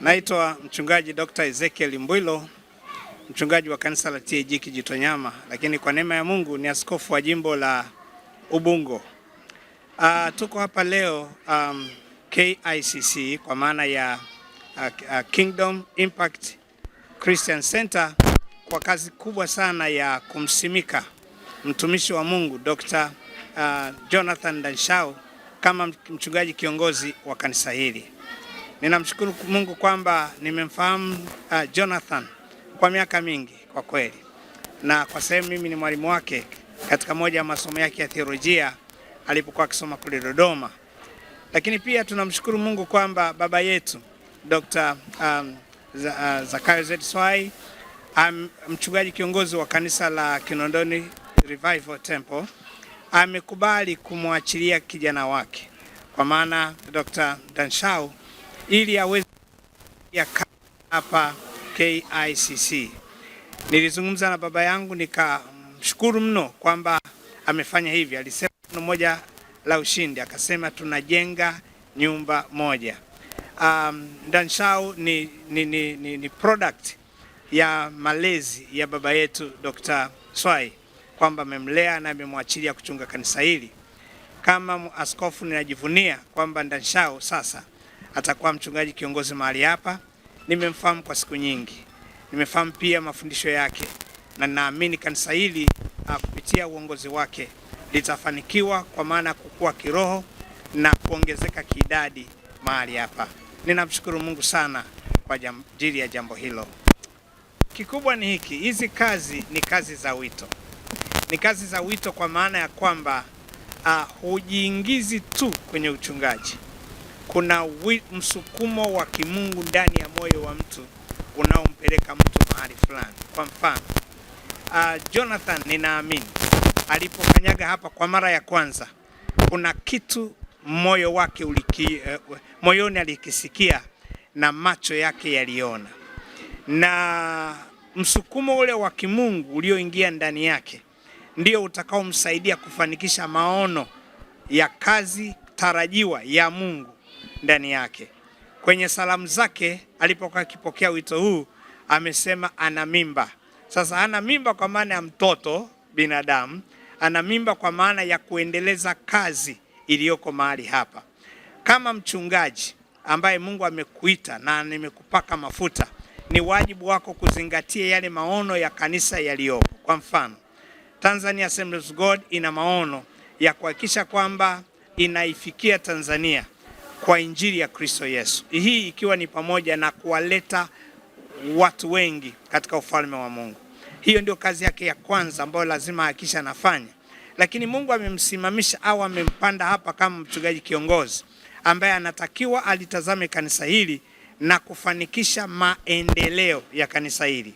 Naitwa mchungaji Dr. Ezekiel Mbwilo, mchungaji wa kanisa la TAG Kijitonyama, lakini kwa neema ya Mungu ni askofu wa jimbo la Ubungo. Tuko hapa leo KICC kwa maana ya Kingdom Impact Christian Center kwa kazi kubwa sana ya kumsimika mtumishi wa Mungu Dr. Jonathan Danshau kama mchungaji kiongozi wa kanisa hili. Ninamshukuru Mungu kwamba nimemfahamu Jonathan kwa miaka mingi kwa kweli, na kwa sehemu mimi ni mwalimu wake katika moja ya masomo yake ya theolojia alipokuwa akisoma kule Dodoma. Lakini pia tunamshukuru Mungu kwamba baba yetu Dr. Zakayo Z. Swai, mchungaji kiongozi wa kanisa la Kinondoni Revival Temple, amekubali kumwachilia kijana wake kwa maana Dr. Danshau ili aweze hapa KICC. Nilizungumza na baba yangu nikamshukuru mno kwamba amefanya hivi. Alisema neno moja la ushindi, akasema tunajenga nyumba moja. Danshau ni product ya malezi ya baba yetu Dr. Swai, kwamba amemlea na amemwachilia kuchunga kanisa hili. Kama askofu ninajivunia kwamba Danshau sasa atakuwa mchungaji kiongozi mahali hapa. Nimemfahamu kwa siku nyingi, nimefahamu pia mafundisho yake, na naamini kanisa hili kupitia uongozi wake litafanikiwa kwa maana kukua kiroho na kuongezeka kiidadi mahali hapa. Ninamshukuru Mungu sana kwa ajili ya jambo hilo. Kikubwa ni hiki, hizi kazi ni kazi za wito. Ni kazi za wito kwa maana ya kwamba hujiingizi tu kwenye uchungaji. Kuna msukumo wa kimungu ndani ya moyo wa mtu unaompeleka mtu mahali fulani. Kwa mfano, Jonathan ninaamini alipokanyaga hapa kwa mara ya kwanza, kuna kitu moyo wake moyoni alikisikia na macho yake yaliona, na msukumo ule wa kimungu ulioingia ndani yake ndio utakaomsaidia kufanikisha maono ya kazi tarajiwa ya Mungu ndani yake. Kwenye salamu zake alipokuwa akipokea wito huu, amesema ana mimba. Sasa ana mimba kwa maana ya mtoto binadamu, ana mimba kwa maana ya kuendeleza kazi iliyoko mahali hapa. Kama mchungaji ambaye Mungu amekuita na nimekupaka mafuta, ni wajibu wako kuzingatia yale maono ya kanisa yaliyopo. Kwa mfano, Tanzania Assemblies of God ina maono ya kuhakikisha kwamba inaifikia Tanzania kwa injili ya Kristo Yesu. Hii ikiwa ni pamoja na kuwaleta watu wengi katika ufalme wa Mungu. Hiyo ndio kazi yake ya kwanza ambayo lazima hakikisha anafanya. Lakini Mungu amemsimamisha au amempanda hapa kama mchungaji kiongozi ambaye anatakiwa alitazame kanisa hili na kufanikisha maendeleo ya kanisa hili.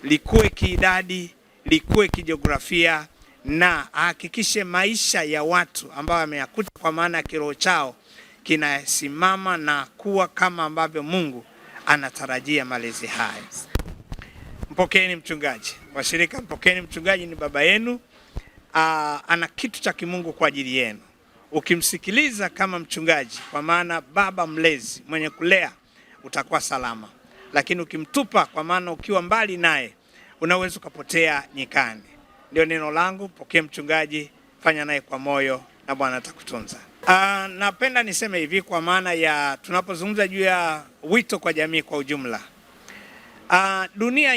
Likue kiidadi, likue kijiografia, na ahakikishe maisha ya watu ambao ameyakuta kwa maana ya kiroho chao kinasimama na kuwa kama ambavyo Mungu anatarajia malezi haya. Mpokeeni mchungaji. Washirika, mpokeeni mchungaji, ni baba yenu. Ana kitu cha kimungu kwa ajili yenu. Ukimsikiliza kama mchungaji, kwa maana baba mlezi mwenye kulea, utakuwa salama. Lakini ukimtupa, kwa maana ukiwa mbali naye, unaweza kupotea nyikani. Ndio neno langu. Pokea mchungaji, fanya naye kwa moyo na Bwana atakutunza. Napenda niseme hivi kwa maana ya tunapozungumza juu ya wito kwa jamii kwa ujumla. Dunia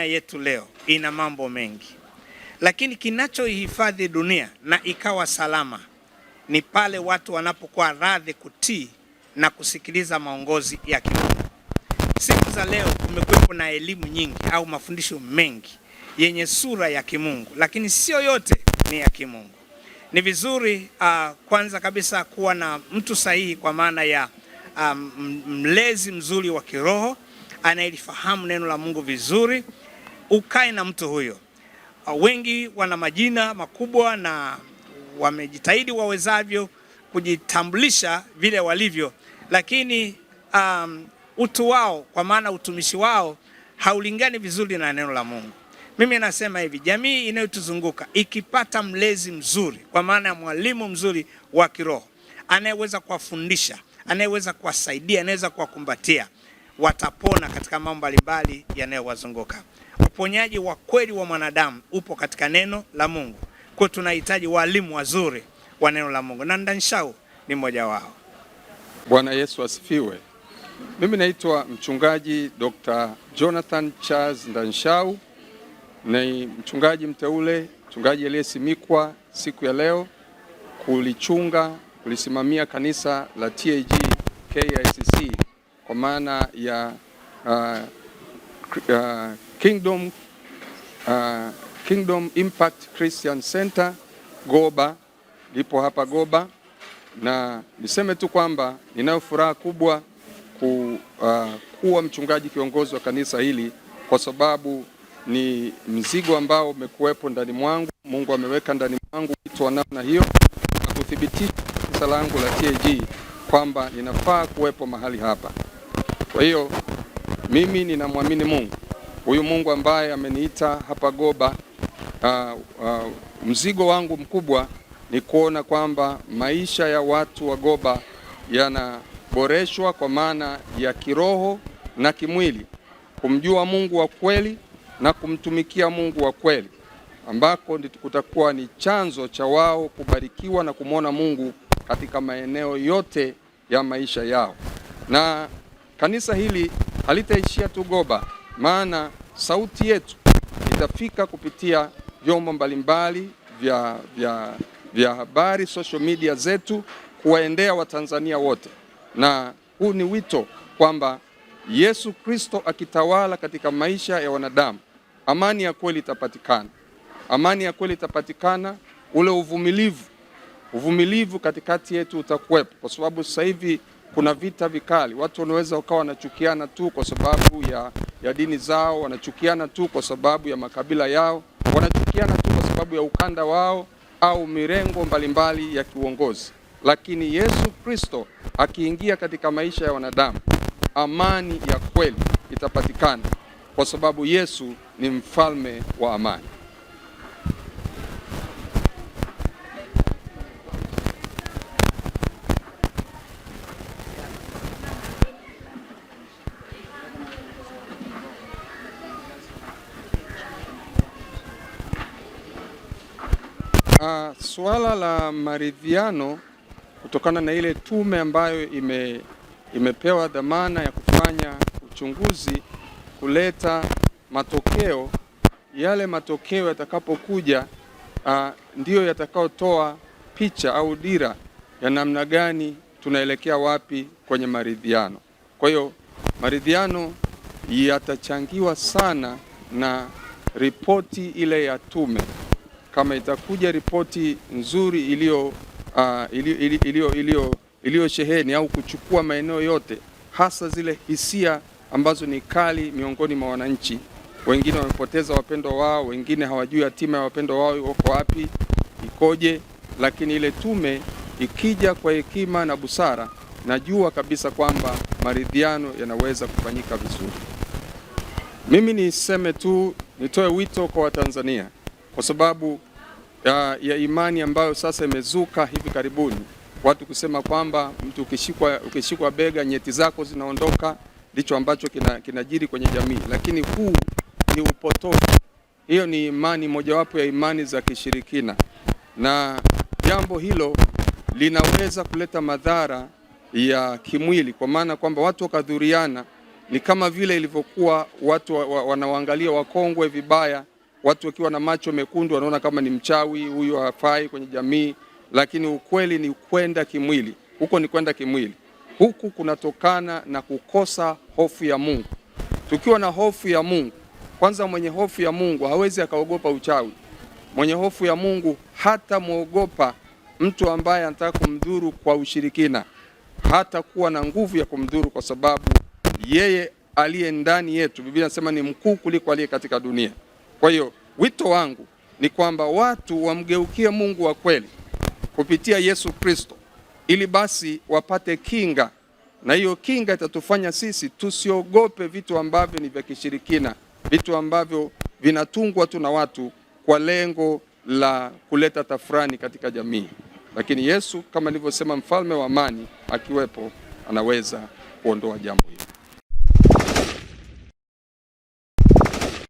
yetu leo ina mambo mengi. Lakini kinachoihifadhi dunia na ikawa salama ni pale watu wanapokuwa radhi kutii na kusikiliza maongozi ya kimungu. Siku za leo kumekuwepo na elimu nyingi au mafundisho mengi yenye sura ya kimungu, lakini sio yote ni ya kimungu. Ni vizuri kwanza kabisa kuwa na mtu sahihi kwa maana ya mlezi mzuri wa kiroho anayelifahamu neno la Mungu vizuri. Ukae na mtu huyo. Wengi wana majina makubwa na wamejitahidi wawezavyo kujitambulisha vile walivyo, lakini utu wao kwa maana utumishi wao haulingani vizuri na neno la Mungu. Mimi nasema hivi, jamii inayotuzunguka ikipata mlezi mzuri kwa maana ya mwalimu mzuri wa kiroho anayeweza kuwafundisha, anayeweza kuwasaidia, anaweza kuwakumbatia, watapona katika mambo mbalimbali yanayowazunguka. Uponyaji wa kweli wa mwanadamu upo katika neno la Mungu. Kwa tunahitaji walimu wazuri wa neno la Mungu, na Ndanshaw ni mmoja wao. Bwana Yesu asifiwe. Mimi naitwa mchungaji Dr. Jonathan Charles Ndanshaw. Ni mchungaji mteule, mchungaji aliyesimikwa siku ya leo kulisimamia kanisa la TAG KICC kwa maana ya Kingdom Impact Christian Center Goba, lipo hapa Goba, na niseme tu kwamba ninayo furaha kubwa kuwa mchungaji kiongozi wa kanisa hili, kwa sababu ni mzigo ambao umekuwepo ndani mwangu. Mungu ameweka ndani mwangu wito wa namna hiyo na kuthibitisha kanisa langu la TAG kwamba ninafaa kuwepo mahali hapa. Kwa hiyo mimi ninamwamini Mungu, huyu Mungu ambaye ameniita hapa Goba. Mzigo wangu mkubwa ni kuona kwamba maisha ya watu wa Goba yanaboreshwa kwa maana ya kiroho na kimwili, kumjua Mungu wa kweli na kumtumikia Mungu wa kweli, ambako kutakuwa ni chanzo cha wao kubarikiwa na kumwona Mungu katika maeneo yote ya maisha yao. Na kanisa hili halitaishia tu Goba, maana sauti yetu itafika kupitia vyombo mbalimbali vya habari, social media zetu, kuwaendea Watanzania wote. Na huu ni wito kwamba Yesu Kristo akitawala katika maisha ya wanadamu, amani ya kweli itapatikana. Amani ya kweli itapatikana, ule uvumilivu katikati yetu utakuwepo, kwa sababu sasa hivi kuna vita vikali. Watu wanaweza wakawa wanachukiana tu kwa sababu ya dini zao, wanachukiana tu kwa sababu ya makabila yao, wanachukiana tu kwa sababu ya ukanda wao au mirengo mbalimbali ya kiuongozi. Lakini Yesu Kristo akiingia katika maisha ya wanadamu, amani ya kweli itapatikana, kwa sababu Yesu ni mfalme wa amani. Suala la maridhiano, kutokana na ile tume ambayo imepewa dhamana ya kufanya uchunguzi, kuleta matokeo, yale matokeo yatakapokuja ndiyo yatakaotoa picha au dira ya namna gani tunaelekea wapi kwenye maridhiano. Kwa hiyo maridhiano yatachangiwa sana na ripoti ile ya tume. Kama itakuja ripoti nzuri iliyo sheheni au kuchukua maeneo yote, hasa zile hisia ambazo ni kali miongoni mwa wananchi, wengine wamepoteza wapendwa wao, wengine hawajui hatima ya wapendwa wao wako wapi, ikoje, lakini ile tume ikija kwa hekima na busara, najua kabisa kwamba maridhiano yanaweza kufanyika vizuri. Mimi niseme tu, nitoe wito kwa Watanzania kwa sababu ya imani ambayo sasa imezuka hivi karibuni, watu kusema kwamba mtu ukishikwa bega nyeti zako zinaondoka. Ndicho ambacho kinajiri kwenye jamii, lakini huu ni upotofu. Hiyo ni imani mojawapo ya imani za kishirikina, na jambo hilo linaweza kuleta madhara ya kimwili, kwa maana kwamba watu wakadhuriana. Ni kama vile ilivyokuwa watu wanaoangalia wakongwe vibaya, watu wakiwa na macho mekundu wanaona kama ni mchawi, huyu hafai kwenye jamii, lakini ukweli ni kwenda kimwili. Huko ni kwenda kimwili. Huku kunatokana na kukosa hofu ya Mungu. Tukiwa na hofu ya Mungu, kwanza mwenye hofu ya Mungu hawezi akaogopa uchawi. Mwenye hofu ya Mungu hata muogopa mtu ambaye anataka kumdhuru kwa ushirikina, hata kuwa na nguvu ya kumdhuru, kwa sababu yeye aliye ndani yetu, Biblia inasema ni mkuu kuliko aliye katika dunia. Kwa hiyo wito wangu ni kwamba watu wamgeukie Mungu wa kweli kupitia Yesu Kristo, ili basi wapate kinga, na hiyo kinga itatufanya sisi tusiogope vitu ambavyo ni vya kishirikina, vitu ambavyo vinatungwa tu na watu kwa lengo la kuleta tafrani katika jamii. Lakini Yesu, kama nilivyosema, mfalme wa amani akiwepo, anaweza kuondoa jambo hilo.